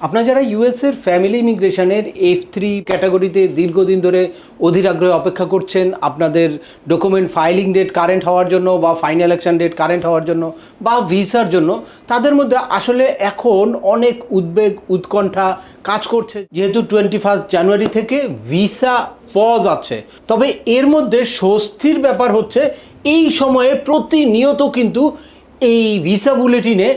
আপনারা যারা ইউএস এর ফ্যামিলি ইমিগ্রেশনের F3 ক্যাটাগরিতে দীর্ঘদিন ধরে অধীর আগ্রহে অপেক্ষা করছেন আপনাদের ডকুমেন্ট ফাইলিং ডেট কারেন্ট হওয়ার জন্য বা ফাইনাল অ্যাকশন ডেট কারেন্ট হওয়ার জন্য বা ভিসার জন্য, তাদের মধ্যে আসলে এখন অনেক উদ্বেগ উৎকণ্ঠা কাজ করছে। যেহেতু 21 জানুয়ারি থেকে ভিসা পজ আছে, তবে এর মধ্যে স্বস্তির ব্যাপার হচ্ছে এই সময়ে প্রতিনিয়ত কিন্তু এই ভিসা বুলেটিনে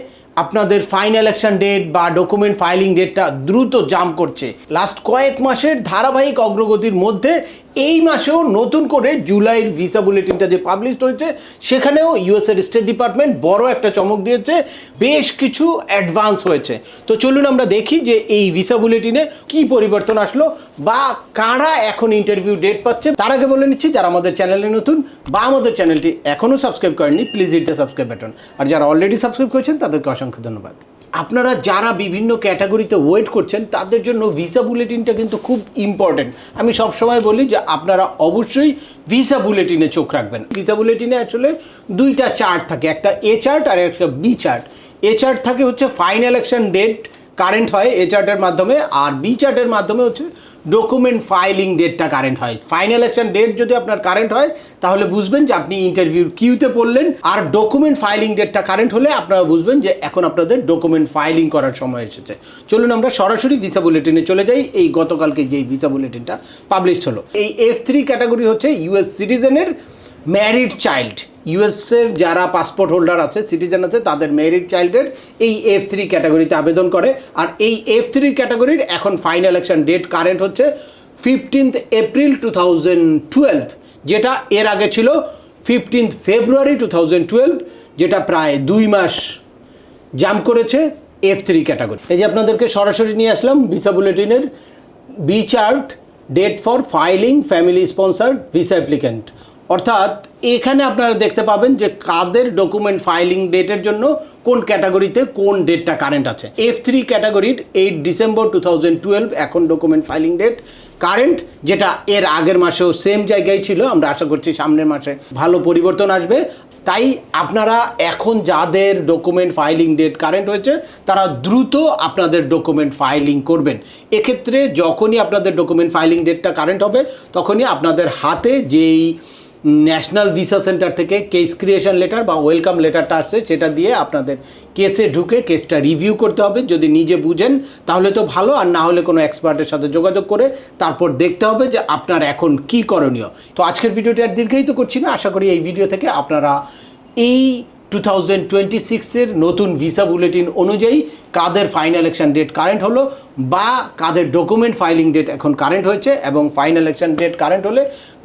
আপনাদের ফাইনাল অ্যাকশন ডেট বা ডকুমেন্ট ফাইলিং ডেটটা দ্রুত জাম্প করছে। লাস্ট কয়েক মাসের ধারাবাহিক অগ্রগতির মধ্যে এই মাসেও নতুন করে জুলাইয়ের ভিসা বুলেটিনটা যে পাবলিশড হয়েছে, সেখানেও ইউএসের স্টেট ডিপার্টমেন্ট বড় একটা চমক দিয়েছে, বেশ কিছু অ্যাডভান্স হয়েছে। তো চলুন আমরা দেখি যে এই ভিসা বুলেটিনে কি পরিবর্তন আসলো বা কারা এখন ইন্টারভিউ ডেট পাচ্ছে। তার আগে বলে নিচ্ছি, যারা আমাদের চ্যানেলে নতুন বা আমাদের চ্যানেলটি এখনও সাবস্ক্রাইব করেননি, please hit the subscribe button. আর যারা অলরেডি সাবস্ক্রাইব করেছেন তাদেরকে অসংখ্য ধন্যবাদ। আপনারা যারা বিভিন্ন ক্যাটাগরিতে ওয়েট করছেন তাদের জন্য ভিসা বুলেটিনটা কিন্তু খুব ইম্পর্টেন্ট। আমি সবসময় বলি যে আপনারা অবশ্যই ভিসা বুলেটিনে চোখ রাখবেন। ভিসা বুলেটিনে আসলে দুইটা চার্ট থাকে, একটা এ চার্ট আর একটা বি চার্ট। এ চার্ট থাকে হচ্ছে ফাইনাল অ্যাকশন ডেট কারেন্ট হয় এ চার্টের মাধ্যমে, আর বি চার্টের মাধ্যমে হচ্ছে ডকুমেন্ট ফাইলিং ডেটটা কারেন্ট হয়। ফাইনাল অ্যাকশন ডেট যদি আপনার কারেন্ট হয় তাহলে বুঝবেন যে আপনি ইন্টারভিউর কিউতে পড়লেন, আর ডকুমেন্ট ফাইলিং ডেটটা কারেন্ট হলে আপনারা বুঝবেন যে এখন আপনাদের ডকুমেন্ট ফাইলিং করার সময় এসেছে। চলুন আমরা সরাসরি ভিসা বুলেটিনে চলে যাই। এই গতকালকে যে ভিসা বুলেটিনটা পাবলিশড হলো, এই F3 ক্যাটাগরি হচ্ছে ইউএস সিটিজেনের ম্যারিড চাইল্ড। ইউএসের যারা পাসপোর্ট হোল্ডার আছে, সিটিজেন আছে, তাদের ম্যারিড চাইল্ডের এই F3 ক্যাটাগরিতে আবেদন করে। আর এই F3 ক্যাটাগরির এখন ফাইনাল অ্যাকশন ডেট কারেন্ট হচ্ছে 15 এপ্রিল 2012, যেটা এর আগে ছিল 15 ফেব্রুয়ারি 2012, যেটা প্রায় 2 মাস জাম্প করেছে F3 ক্যাটাগরি। এই যে আপনাদেরকে সরাসরি নিয়ে আসলাম ভিসা বুলেটিনের B chart, date for filing family sponsored visa applicant. অর্থাৎ এখানে আপনারা দেখতে পাবেন যে কাদের ডকুমেন্ট ফাইলিং ডেটের জন্য কোন ক্যাটাগরিতে কোন ডেটটা কারেন্ট আছে। F3 ক্যাটাগরির 8 ডিসেম্বর 2012 এখন ডকুমেন্ট ফাইলিং ডেট কারেন্ট, যেটা এর আগের মাসেও সেম জায়গায় ছিল। আমরা আশা করছি সামনের মাসে ভালো পরিবর্তন আসবে। তাই আপনারা এখন যাদের ডকুমেন্ট ফাইলিং ডেট কারেন্ট হয়েছে তারা দ্রুত আপনাদের ডকুমেন্ট ফাইলিং করবেন। এক্ষেত্রে যখনই আপনাদের ডকুমেন্ট ফাইলিং ডেটটা কারেন্ট হবে তখনই আপনাদের হাতে যেই ন্যাশনাল ভিসা সেন্টার থেকে কেস ক্রিয়েশন লেটার বা ওয়েলকাম লেটারটা আসছে, সেটা দিয়ে আপনাদের কেসে ঢুকে কেসটা রিভিউ করতে হবে। যদি নিজে বুঝেন তাহলে তো ভালো, আর না হলে কোনো এক্সপার্টের সাথে যোগাযোগ করে তারপর দেখতে হবে যে আপনার এখন কি করণীয়। তো আজকের ভিডিওটি আর দীর্ঘায়িত করছি না। আশা করি এই ভিডিও থেকে আপনারা এই 2026-এর নতুন ভিসা বুলেটিন অনুযায়ী কাদের ফাইনাল অ্যাকশন ডেট কারেন্ট হলো বা কাদের ডকুমেন্ট ফাইলিং ডেট এখন কারেন্ট হয়েছে, এবং ফাইনাল অ্যাকশন ডেট কারেন্ট হলে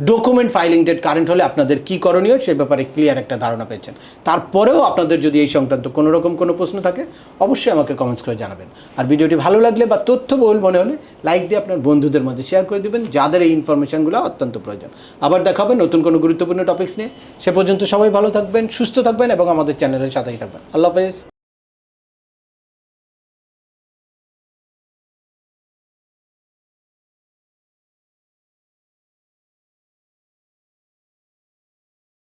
ডকুমেন্ট ফাইলিং ডেট কারেন্ট হলে আপনাদের কী করণীয় সে ব্যাপারে ক্লিয়ার একটা ধারণা পেয়েছেন। তারপরেও আপনাদের যদি এই সংক্রান্ত কোনো রকম কোনো প্রশ্ন থাকে অবশ্যই আমাকে কমেন্টস করে জানাবেন। আর ভিডিওটি ভালো লাগলে বা তথ্যবহুল মনে হলে লাইক দিয়ে আপনার বন্ধুদের মাঝে শেয়ার করে দেবেন যাদের এই ইনফরমেশনগুলো অত্যন্ত প্রয়োজন। আবার দেখা হবে নতুন কোনো গুরুত্বপূর্ণ টপিকস নিয়ে। সে পর্যন্ত সবাই ভালো থাকবেন, সুস্থ থাকবেন এবং আমাদের চ্যানেলের সাথেই থাকবেন। আল্লাহ হাফেজ।